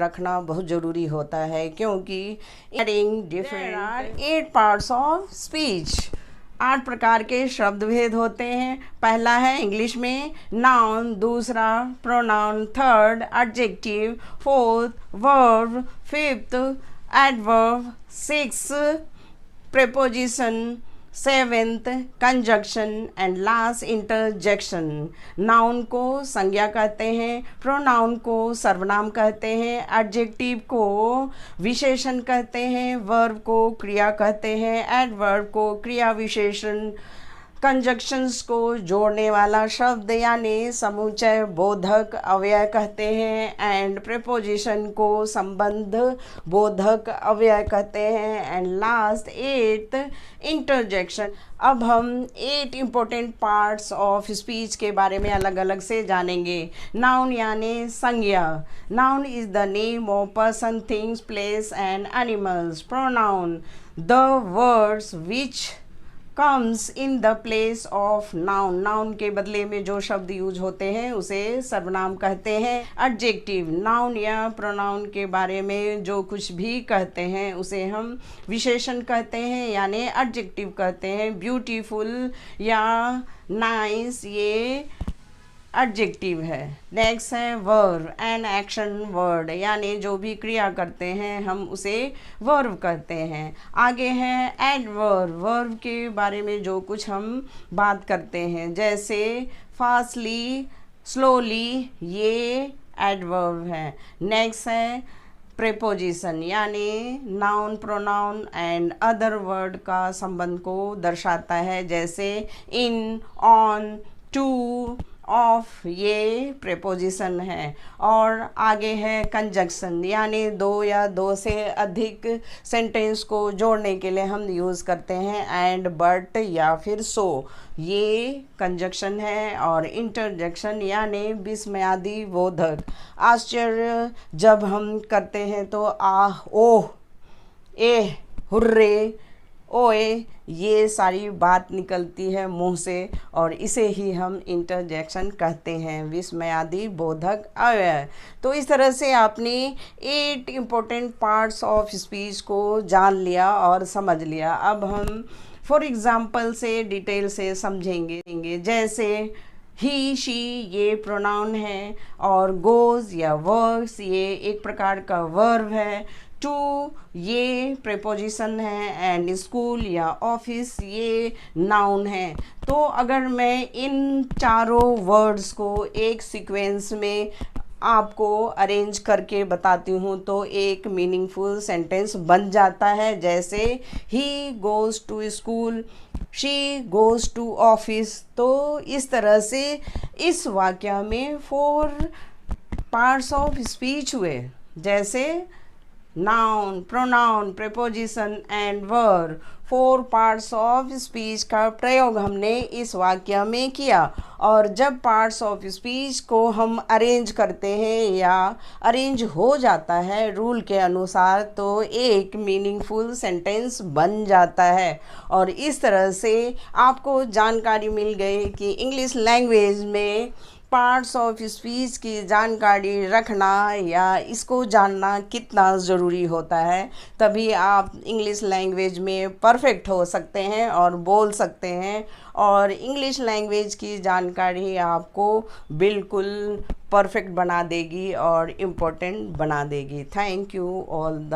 रखना बहुत ज़रूरी होता है, क्योंकि डिफरेंट 8 पार्ट्स ऑफ स्पीच, 8 प्रकार के शब्द भेद होते हैं। पहला है इंग्लिश में नाउन, दूसरा pronoun, third adjective, fourth verb, fifth adverb, six preposition, seventh conjunction and last interjection. Noun को संज्ञा कहते हैं, प्रोनाउन को सर्वनाम कहते हैं, एडजेक्टिव को विशेषण कहते हैं, वर्ब को क्रिया कहते हैं, एडवर्ब को क्रिया विशेषण, कंजक्शंस को जोड़ने वाला शब्द यानी समुच्चय बोधक अव्यय कहते हैं, एंड प्रेपोजिशन को संबंध बोधक अव्यय कहते हैं, एंड लास्ट 8th इंटरजेक्शन। अब हम 8 इम्पोर्टेंट पार्ट्स ऑफ स्पीच के बारे में अलग अलग से जानेंगे। नाउन यानी संज्ञा, noun is the name of person, things, place and animals. Pronoun the words which comes in the place of noun, noun के बदले में जो शब्द यूज होते हैं उसे सर्वनाम कहते हैं। एडजेक्टिव, नाउन या प्रोनाउन के बारे में जो कुछ भी कहते हैं उसे हम विशेषण कहते हैं यानी एडजेक्टिव कहते हैं। ब्यूटीफुल या नाइस ये एडजेक्टिव है। नेक्स्ट है वर्ब एंड एक्शन वर्ड, यानी जो भी क्रिया करते हैं हम उसे वर्ब कहते हैं। आगे है एडवर्ब, वर्ब के बारे में जो कुछ हम बात करते हैं जैसे फास्टली, स्लोली, ये एडवर्ब है। नेक्स्ट है प्रेपोजिशन, यानी noun, pronoun and other word का संबंध को दर्शाता है जैसे इन, ऑन, टू, ऑफ, ये प्रेपोजिशन है। और आगे है कंजक्शन, यानी दो या दो से अधिक सेंटेंस को जोड़ने के लिए हम यूज़ करते हैं एंड, बट या फिर सो, ये कंजक्शन है। और इंटरजेक्शन यानी विस्मयादि बोधक, आश्चर्य जब हम करते हैं तो आह, ओह, ए, हुर्रे, ओए, ये सारी बात निकलती है मुंह से और इसे ही हम इंटरजेक्शन कहते हैं, विस्मयादि बोधक अव्यय। तो इस तरह से आपने 8 इम्पोर्टेंट पार्ट्स ऑफ स्पीच को जान लिया और समझ लिया। अब हम फॉर एग्जांपल से डिटेल से समझेंगे, जैसे ही, शी ये प्रोनाउन है, और गोज या वर्क्स ये एक प्रकार का वर्ब है, टू ये प्रेपोजिशन है, एंड स्कूल या ऑफिस ये नाउन है। तो अगर मैं इन चारों वर्ड्स को एक सीक्वेंस में आपको अरेंज करके बताती हूँ तो एक मीनिंगफुल सेंटेंस बन जाता है, जैसे ही goes to school, she goes to office. तो इस तरह से इस वाक्य में 4 पार्ट्स ऑफ स्पीच हुए, जैसे noun, pronoun, preposition and verb. 4 parts of speech का प्रयोग हमने इस वाक्य में किया। और जब पार्ट्स ऑफ स्पीच को हम अरेंज करते हैं या अरेंज हो जाता है रूल के अनुसार तो एक मीनिंगफुल सेंटेंस बन जाता है। और इस तरह से आपको जानकारी मिल गई कि इंग्लिश लैंग्वेज में पार्ट्स ऑफ स्पीच की जानकारी रखना या इसको जानना कितना ज़रूरी होता है, तभी आप इंग्लिश लैंग्वेज में परफेक्ट हो सकते हैं और बोल सकते हैं। और इंग्लिश लैंग्वेज की जानकारी आपको बिल्कुल परफेक्ट बना देगी और इम्पोर्टेंट बना देगी। Thank you all the